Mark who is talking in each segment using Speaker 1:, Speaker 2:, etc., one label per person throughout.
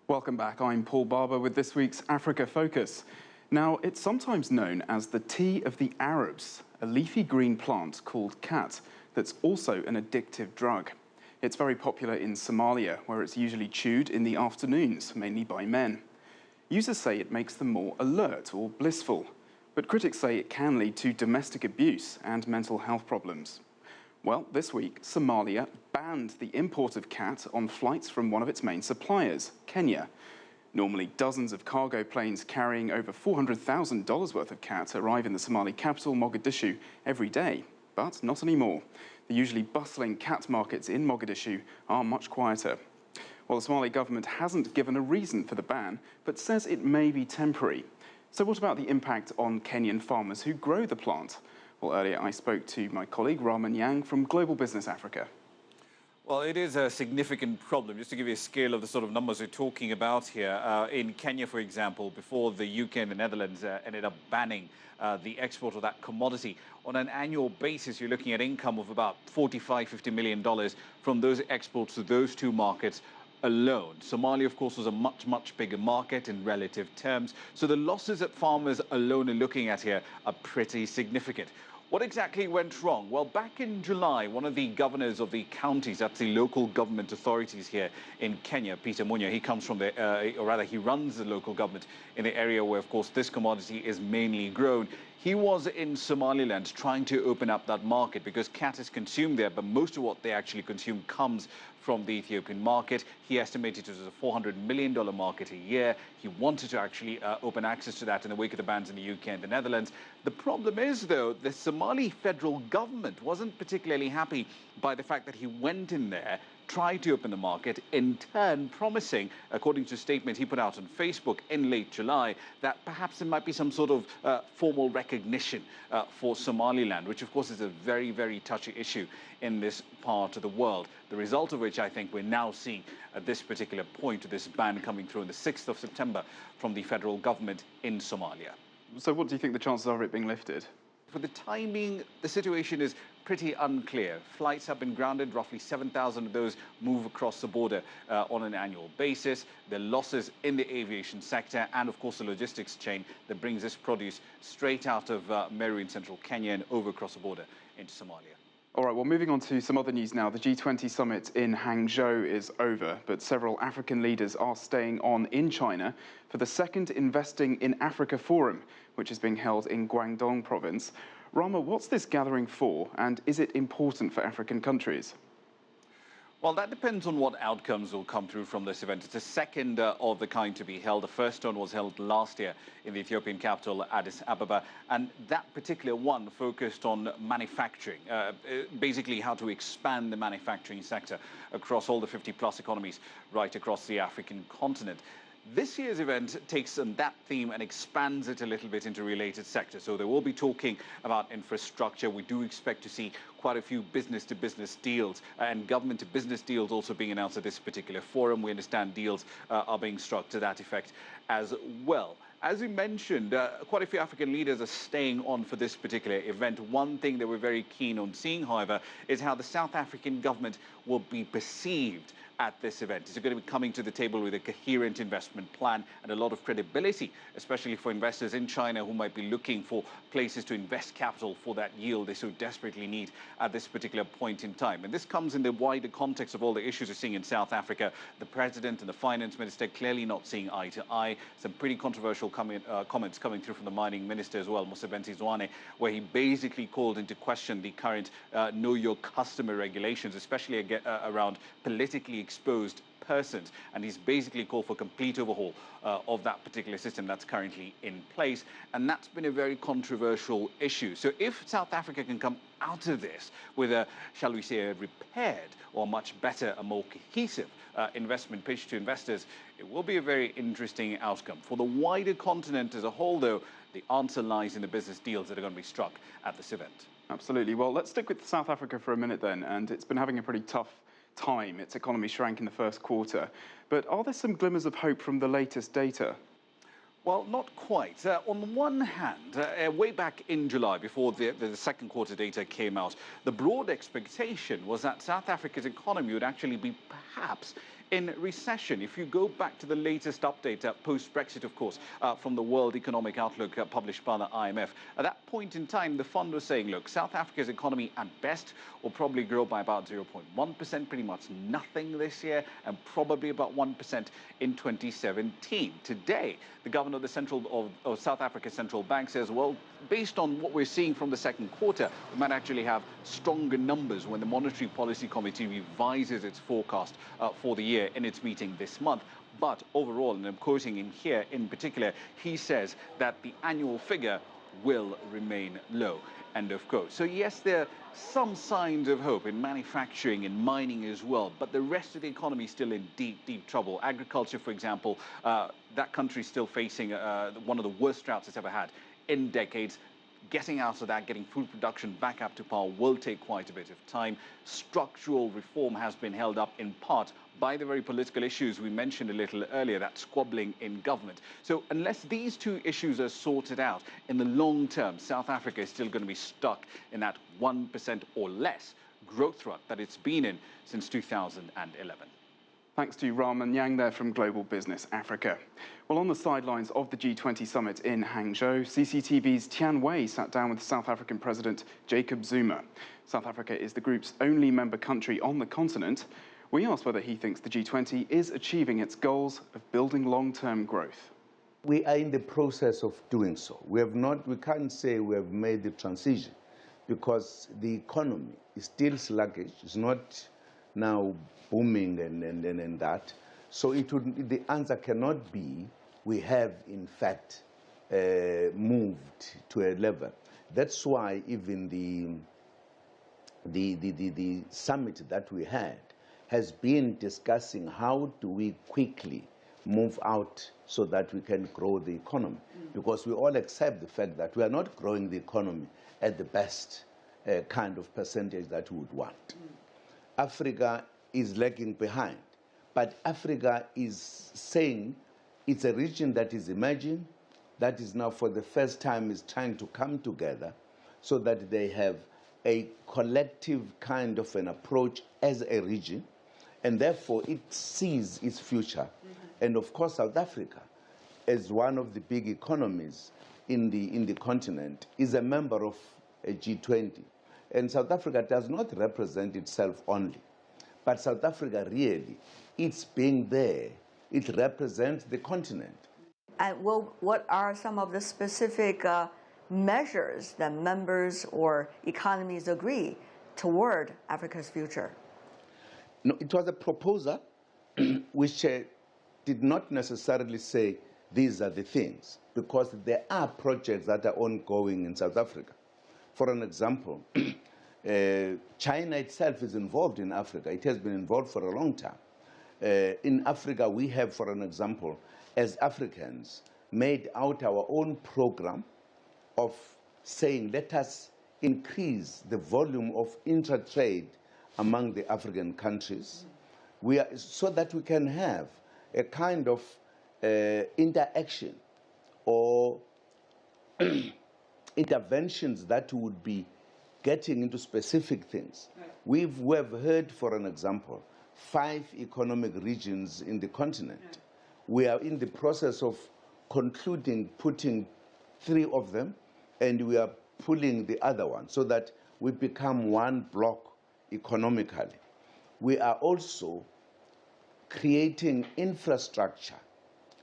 Speaker 1: Welcome back. I'm Paul Barber with this week's Africa Focus. Now, it's sometimes known as the tea of the Arabs, a leafy green plant called khat that's also an addictive drug. It's very popular in Somalia, where it's usually chewed in the afternoons, mainly by men. Users say it makes them more alert or blissful, but critics say it can lead to domestic abuse and mental health problems. Well, this week, Somalia banned the import of khat on flights from one of its main suppliers, Kenya. Normally, dozens of cargo planes carrying over $400,000 worth of khat arrive in the Somali capital, Mogadishu, every day. But not anymore. The usually bustling khat markets in Mogadishu are much quieter. Well, the Somali government hasn't given a reason for the ban, but says it may be temporary. So what about the impact on Kenyan farmers who grow the plant? Well, earlier I spoke to my colleague Ramah Nyang from Global Business Africa.
Speaker 2: Well, it is a significant problem. Just to give you a scale of the sort of numbers we're talking about here, in Kenya, for example, before the UK and the Netherlands ended up banning the export of that commodity, on an annual basis, you're looking at income of about $45–50 million from those exports to those two markets alone. Somalia, of course, was a much bigger market in relative terms. So the losses that farmers alone are looking at here are pretty significant. What exactly went wrong? Well, back in July, one of the governors of the counties, that's the local government authorities here in Kenya, Peter Munya, he comes from he runs the local government in the area where, of course, this commodity is mainly grown. He was in Somaliland trying to open up that market because khat is consumed there, but most of what they actually consume comes from the Ethiopian market. He estimated it was a $400 million market a year. He wanted to actually open access to that in the wake of the bans in the UK and the Netherlands. The problem is, though, the Somali federal government wasn't particularly happy by the fact that he went in there, tried to open the market, in turn promising, according to a statement he put out on Facebook in late July, that perhaps there might be some sort of formal recognition for Somaliland, which of course is a very touchy issue in this part of the world. The result of which I think we're now seeing at this particular point, this ban coming through on the 6th of September from the federal government in Somalia.
Speaker 1: So what do you think the chances are of it being lifted?
Speaker 2: For the timing, the situation is pretty unclear. Flights have been grounded. Roughly 7,000 of those move across the border on an annual basis. The losses in the aviation sector and, of course, the logistics chain that brings this produce straight out of Meru in central Kenya and over across the border into Somalia.
Speaker 1: All right, well, moving on to some other news now. The G20 summit in Hangzhou is over, but several African leaders are staying on in China for the second Investing in Africa Forum, which is being held in Guangdong province. Ramah, what's this gathering for, and is it important for African countries?
Speaker 2: Well, that depends on what outcomes will come through from this event. It's the second of the kind to be held. The first one was held last year in the Ethiopian capital, Addis Ababa, and that particular one focused on manufacturing, basically how to expand the manufacturing sector across all the 50+ economies right across the African continent. This year's event takes on that theme and expands it a little bit into related sectors. So they will be talking about infrastructure. We do expect to see quite a few business-to-business deals and government-to-business deals also being announced at this particular forum. We understand deals are being struck to that effect as well. As you mentioned, quite a few African leaders are staying on for this particular event. One thing that we're very keen on seeing, however, is how the South African government will be perceived at this event. Is it going to be coming to the table with a coherent investment plan and a lot of credibility, especially for investors in China who might be looking for places to invest capital for that yield they so desperately need at this particular point in time? And this comes in the wider context of all the issues we're seeing in South Africa. The president and the finance minister clearly not seeing eye to eye. Some pretty controversial comments coming through from the mining minister as well, Mosebenti Zwane, where he basically called into question the current know your customer regulations, especially around politically exposed persons, and he's basically called for a complete overhaul of that particular system that's currently in place, and that's been a very controversial issue. So if South Africa can come out of this with a, shall we say, a repaired or much better, a more cohesive investment pitch to investors, it will be a very interesting outcome. For the wider continent as a whole, though, the answer lies in the business deals that are going to be struck at this event.
Speaker 1: Absolutely. Well, let's stick with South Africa for a minute then, and it's been having a pretty tough time. Its economy shrank in the first quarter. But are there some glimmers of hope from the latest data?
Speaker 2: Well, not quite. On the one hand, way back in July, before the second quarter data came out, the broad expectation was that South Africa's economy would actually be perhaps in recession. If you go back to the latest update, post-Brexit, of course, from the World Economic Outlook published by the IMF, at that point in time, the fund was saying, look, South Africa's economy at best will probably grow by about 0.1%, pretty much nothing this year, and probably about 1% in 2017. Today, the governor of the South Africa's central bank says, well, based on what we're seeing from the second quarter, we might actually have stronger numbers when the Monetary Policy Committee revises its forecast for the year in its meeting this month. But overall, and I'm quoting him here in particular, he says that the annual figure will remain low. End of quote. So yes, there are some signs of hope in manufacturing and mining as well, but the rest of the economy is still in deep, deep trouble. Agriculture, for example, that country is still facing one of the worst droughts it's ever had in decades. Getting out of that, getting food production back up to par will take quite a bit of time. Structural reform has been held up in part by the very political issues we mentioned a little earlier, that squabbling in government. So unless these two issues are sorted out, in the long term, South Africa is still going to be stuck in that 1% or less growth rate that it's been in since 2011.
Speaker 1: Thanks to Ramah and Nyang there from Global Business Africa. Well, on the sidelines of the G20 summit in Hangzhou, CCTV's Tian sat down with South African President Jacob Zuma. South Africa is the group's only member country on the continent. We asked whether he thinks the G20 is achieving its goals of building long-term growth.
Speaker 3: We are in the process of doing so. We can't say we have made the transition because the economy is still sluggish. It's not now booming and that. So the answer cannot be we have in fact moved to a level. That's why even the summit that we had has been discussing how do we quickly move out so that we can grow the economy. Because we all accept the fact that we are not growing the economy at the best kind of percentage that we would want. Africa is lagging behind, but Africa is saying it's a region that is emerging, that is now for the first time is trying to come together so that they have a collective kind of an approach as a region, and therefore it sees its future. And of course, South Africa, as one of the big economies in the continent, is a member of a G20. And South Africa does not represent itself only, but South Africa really, it's being there, it represents the continent.
Speaker 4: And what are some of the specific measures that members or economies agree toward Africa's future?
Speaker 3: No, it was a proposal which did not necessarily say these are the things, because there are projects that are ongoing in South Africa. For an example, China itself is involved in Africa. It has been involved for a long time. In Africa, we have, for an example, as Africans, made out our own program of saying, let us increase the volume of intra-trade among the African countries, so that we can have a kind of interaction or interventions that would be getting into specific things. We have heard, for an example, 5 economic regions in the continent. We are in the process of concluding, putting 3 of them, and we are pulling the other one so that we become one block economically. We are also creating infrastructure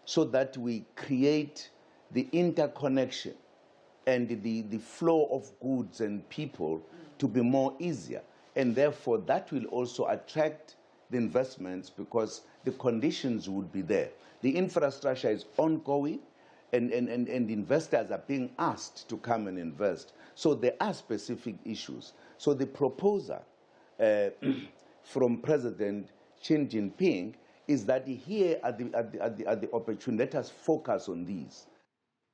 Speaker 3: so that we create the interconnection and the flow of goods and people to be more easier. And therefore, that will also attract the investments because the conditions would be there. The infrastructure is ongoing, and investors are being asked to come and invest. So there are specific issues. So the proposal from President Xi Jinping is that here at the opportunity, let us focus on these.